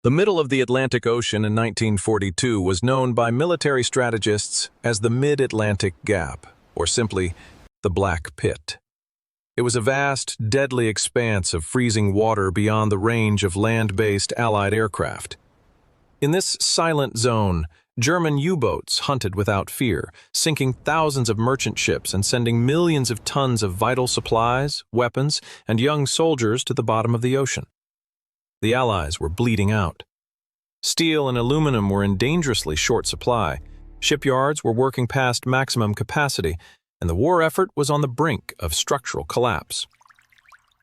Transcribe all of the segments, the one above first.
The middle of the Atlantic Ocean in 1942 was known by military strategists as the Mid-Atlantic Gap, or simply the Black Pit. It was a vast, deadly expanse of freezing water beyond the range of land-based Allied aircraft. In this silent zone, German U-boats hunted without fear, sinking thousands of merchant ships and sending millions of tons of vital supplies, weapons, and young soldiers to the bottom of the ocean. The Allies were bleeding out. Steel and aluminum were in dangerously short supply, shipyards were working past maximum capacity, and the war effort was on the brink of structural collapse.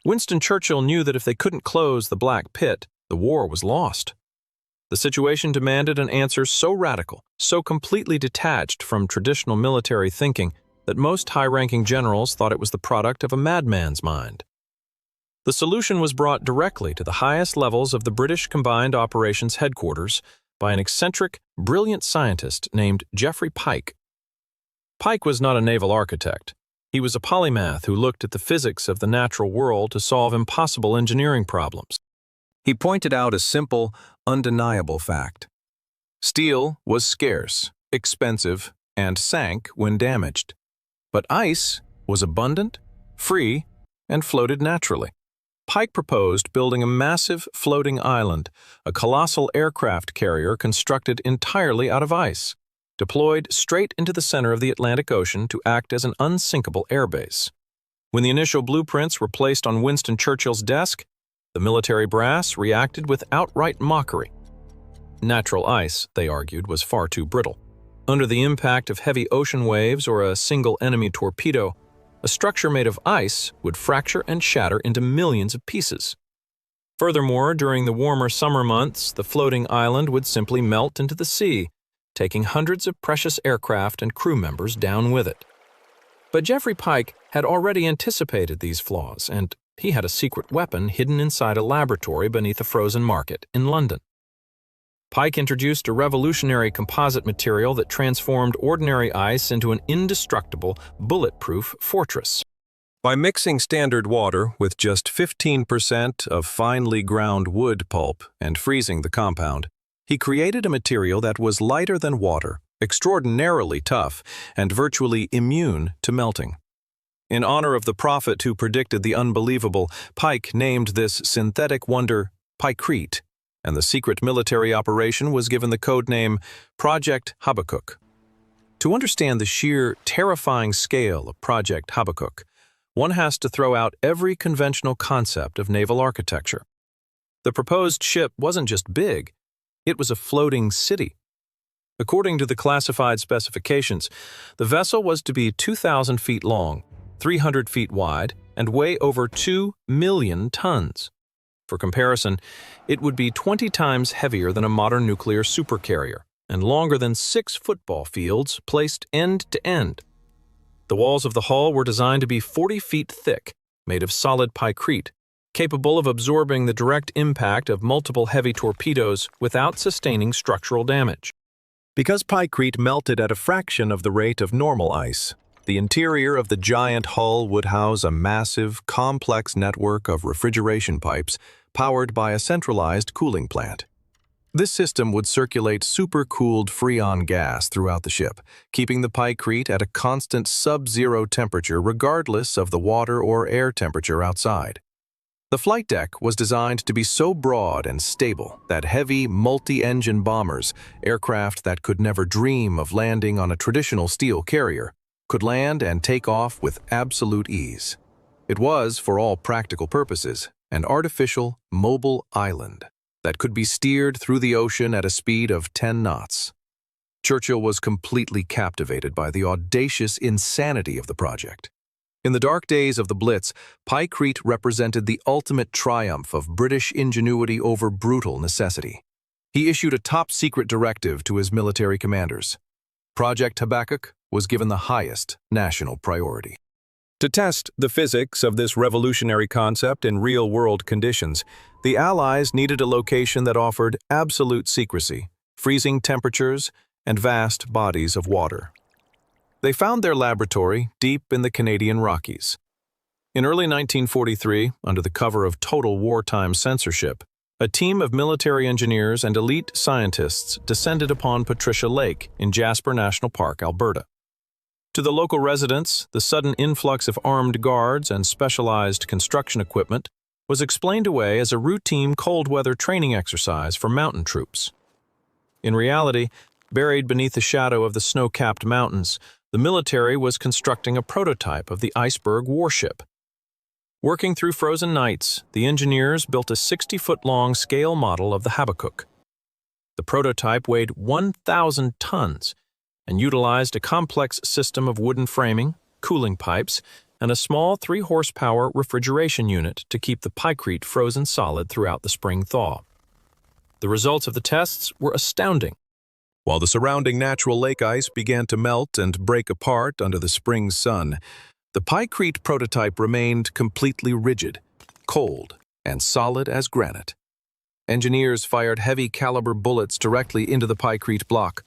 Winston Churchill knew that if they couldn't close the Black Pit, the war was lost. The situation demanded an answer so radical, so completely detached from traditional military thinking, that most high-ranking generals thought it was the product of a madman's mind. The solution was brought directly to the highest levels of the British Combined Operations Headquarters by an eccentric, brilliant scientist named Geoffrey Pyke. Pyke was not a naval architect. He was a polymath who looked at the physics of the natural world to solve impossible engineering problems. He pointed out a simple, undeniable fact. Steel was scarce, expensive, and sank when damaged. But ice was abundant, free, and floated naturally. Pyke proposed building a massive floating island, a colossal aircraft carrier constructed entirely out of ice, deployed straight into the center of the Atlantic Ocean to act as an unsinkable airbase. When the initial blueprints were placed on Winston Churchill's desk, the military brass reacted with outright mockery. Natural ice, they argued, was far too brittle. Under the impact of heavy ocean waves or a single enemy torpedo, a structure made of ice would fracture and shatter into millions of pieces. Furthermore, during the warmer summer months, the floating island would simply melt into the sea, taking hundreds of precious aircraft and crew members down with it. But Geoffrey Pyke had already anticipated these flaws, and he had a secret weapon hidden inside a laboratory beneath a frozen market in London. Pyke introduced a revolutionary composite material that transformed ordinary ice into an indestructible, bulletproof fortress. By mixing standard water with just 15% of finely ground wood pulp and freezing the compound, he created a material that was lighter than water, extraordinarily tough, and virtually immune to melting. In honor of the prophet who predicted the unbelievable, Pyke named this synthetic wonder Pykrete, and the secret military operation was given the code name Project Habakkuk. To understand the sheer, terrifying scale of Project Habakkuk, one has to throw out every conventional concept of naval architecture. The proposed ship wasn't just big, it was a floating city. According to the classified specifications, the vessel was to be 2,000 feet long, 300 feet wide, and weigh over 2 million tons. For comparison, it would be 20 times heavier than a modern nuclear supercarrier and longer than 6 football fields placed end to end. The walls of the hull were designed to be 40 feet thick, made of solid Pykrete, capable of absorbing the direct impact of multiple heavy torpedoes without sustaining structural damage. Because Pykrete melted at a fraction of the rate of normal ice, the interior of the giant hull would house a massive, complex network of refrigeration pipes powered by a centralized cooling plant. This system would circulate supercooled Freon gas throughout the ship, keeping the Pykrete at a constant sub-zero temperature regardless of the water or air temperature outside. The flight deck was designed to be so broad and stable that heavy, multi-engine bombers, aircraft that could never dream of landing on a traditional steel carrier, could land and take off with absolute ease. It was, for all practical purposes, an artificial, mobile island that could be steered through the ocean at a speed of 10 knots. Churchill was completely captivated by the audacious insanity of the project. In the dark days of the Blitz, Pykrete represented the ultimate triumph of British ingenuity over brutal necessity. He issued a top-secret directive to his military commanders. Project Habakkuk was given the highest national priority. To test the physics of this revolutionary concept in real-world conditions, the Allies needed a location that offered absolute secrecy, freezing temperatures, and vast bodies of water. They found their laboratory deep in the Canadian Rockies. In early 1943, under the cover of total wartime censorship, a team of military engineers and elite scientists descended upon Patricia Lake in Jasper National Park, Alberta. To the local residents, the sudden influx of armed guards and specialized construction equipment was explained away as a routine cold-weather training exercise for mountain troops. In reality, buried beneath the shadow of the snow-capped mountains, the military was constructing a prototype of the Iceberg warship. Working through frozen nights, the engineers built a 60-foot-long scale model of the Habakkuk. The prototype weighed 1,000 tons and utilized a complex system of wooden framing, cooling pipes, and a small 3-horsepower refrigeration unit to keep the Pykrete frozen solid throughout the spring thaw. The results of the tests were astounding. While the surrounding natural lake ice began to melt and break apart under the spring sun, the Pykrete prototype remained completely rigid, cold, and solid as granite. Engineers fired heavy-caliber bullets directly into the Pykrete block.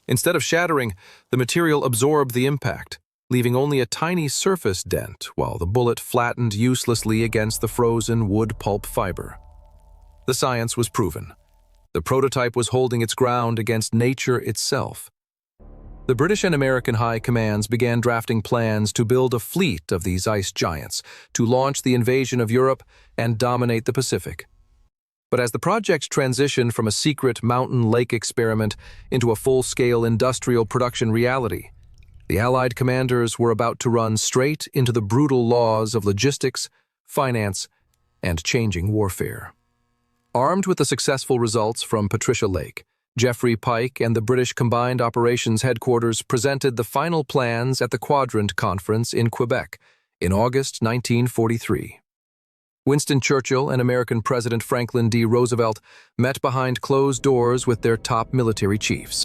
Instead of shattering, the material absorbed the impact, leaving only a tiny surface dent while the bullet flattened uselessly against the frozen wood pulp fiber. The science was proven. The prototype was holding its ground against nature itself. The British and American high commands began drafting plans to build a fleet of these ice giants to launch the invasion of Europe and dominate the Pacific. But as the project transitioned from a secret mountain lake experiment into a full-scale industrial production reality, the Allied commanders were about to run straight into the brutal laws of logistics, finance, and changing warfare. Armed with the successful results from Patricia Lake, Geoffrey Pike and the British Combined Operations Headquarters presented the final plans at the Quadrant Conference in Quebec in August 1943. Winston Churchill and American President Franklin D. Roosevelt met behind closed doors with their top military chiefs.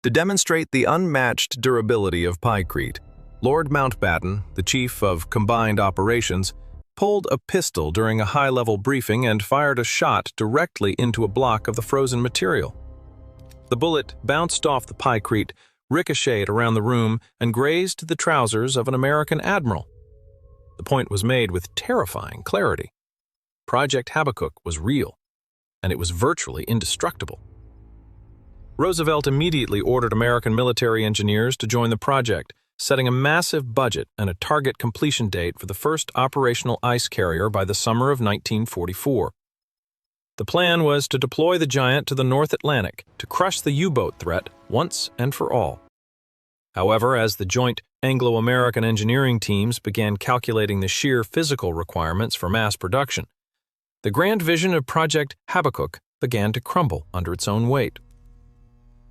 To demonstrate the unmatched durability of Pykrete, Lord Mountbatten, the Chief of Combined Operations, pulled a pistol during a high-level briefing and fired a shot directly into a block of the frozen material. The bullet bounced off the Pykrete, ricocheted around the room, and grazed the trousers of an American admiral. The point was made with terrifying clarity. Project Habakkuk was real, and it was virtually indestructible. Roosevelt immediately ordered American military engineers to join the project, setting a massive budget and a target completion date for the first operational ice carrier by the summer of 1944. The plan was to deploy the giant to the North Atlantic to crush the U-boat threat once and for all. However, as the joint Anglo-American engineering teams began calculating the sheer physical requirements for mass production, the grand vision of Project Habakkuk began to crumble under its own weight.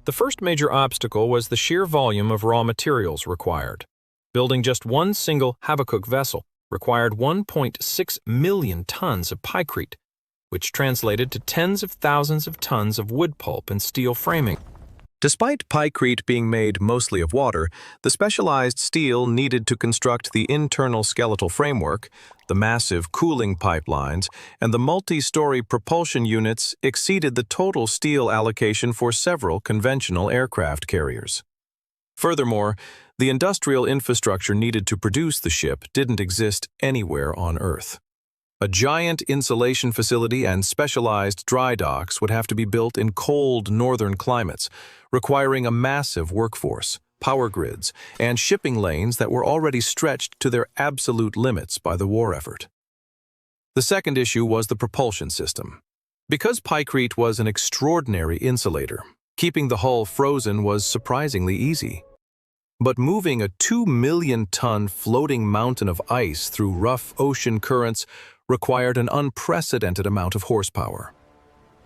The first major obstacle was the sheer volume of raw materials required. Building just one single Habakkuk vessel required 1.6 million tons of Pykrete, which translated to tens of thousands of tons of wood pulp and steel framing. Despite Pykrete being made mostly of water, the specialized steel needed to construct the internal skeletal framework, the massive cooling pipelines, and the multi-story propulsion units exceeded the total steel allocation for several conventional aircraft carriers. Furthermore, the industrial infrastructure needed to produce the ship didn't exist anywhere on Earth. A giant insulation facility and specialized dry docks would have to be built in cold northern climates, requiring a massive workforce, power grids, and shipping lanes that were already stretched to their absolute limits by the war effort. The second issue was the propulsion system. Because Pykrete was an extraordinary insulator, keeping the hull frozen was surprisingly easy. But moving a 2-million-ton floating mountain of ice through rough ocean currents required an unprecedented amount of horsepower.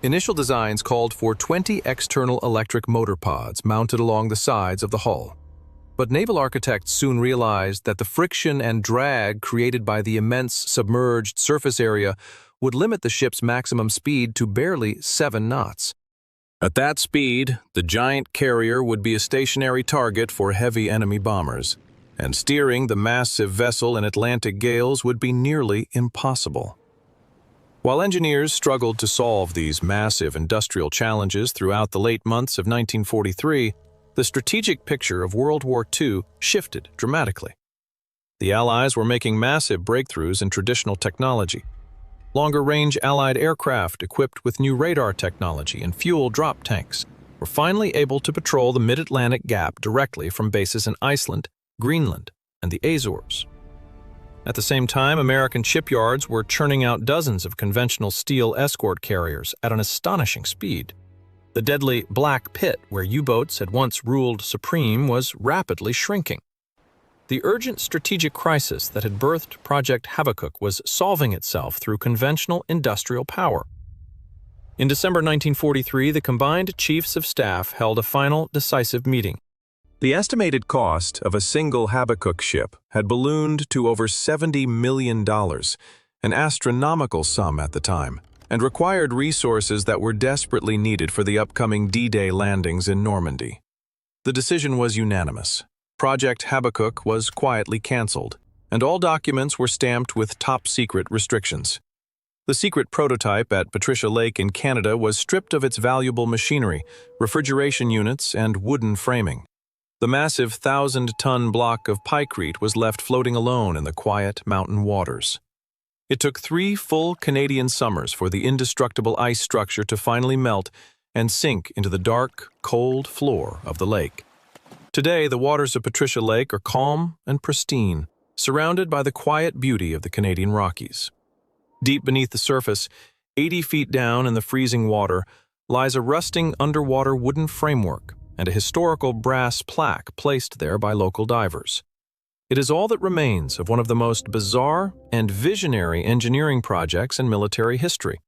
Initial designs called for 20 external electric motor pods mounted along the sides of the hull. But naval architects soon realized that the friction and drag created by the immense submerged surface area would limit the ship's maximum speed to barely 7 knots. At that speed, the giant carrier would be a stationary target for heavy enemy bombers, and steering the massive vessel in Atlantic gales would be nearly impossible. While engineers struggled to solve these massive industrial challenges throughout the late months of 1943, the strategic picture of World War II shifted dramatically. The Allies were making massive breakthroughs in traditional technology. Longer-range Allied aircraft equipped with new radar technology and fuel drop tanks were finally able to patrol the mid-Atlantic gap directly from bases in Iceland, Greenland, and the Azores. At the same time, American shipyards were churning out dozens of conventional steel escort carriers at an astonishing speed. The deadly Black Pit, where U-boats had once ruled supreme, was rapidly shrinking. The urgent strategic crisis that had birthed Project Habakkuk was solving itself through conventional industrial power. In December 1943, the combined chiefs of staff held a final decisive meeting. The estimated cost of a single Habakkuk ship had ballooned to over $70 million, an astronomical sum at the time, and required resources that were desperately needed for the upcoming D-Day landings in Normandy. The decision was unanimous. Project Habakkuk was quietly cancelled, and all documents were stamped with top-secret restrictions. The secret prototype at Patricia Lake in Canada was stripped of its valuable machinery, refrigeration units, and wooden framing. The massive 1,000-ton block of Pykrete was left floating alone in the quiet mountain waters. It took 3 full Canadian summers for the indestructible ice structure to finally melt and sink into the dark, cold floor of the lake. Today, the waters of Patricia Lake are calm and pristine, surrounded by the quiet beauty of the Canadian Rockies. Deep beneath the surface, 80 feet down in the freezing water, lies a rusting underwater wooden framework and a historical brass plaque placed there by local divers. It is all that remains of one of the most bizarre and visionary engineering projects in military history.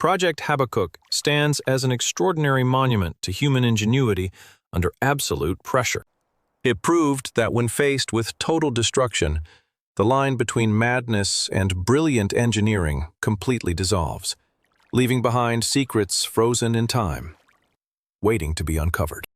Project Habakkuk stands as an extraordinary monument to human ingenuity under absolute pressure. It proved that when faced with total destruction, the line between madness and brilliant engineering completely dissolves, leaving behind secrets frozen in time, waiting to be uncovered.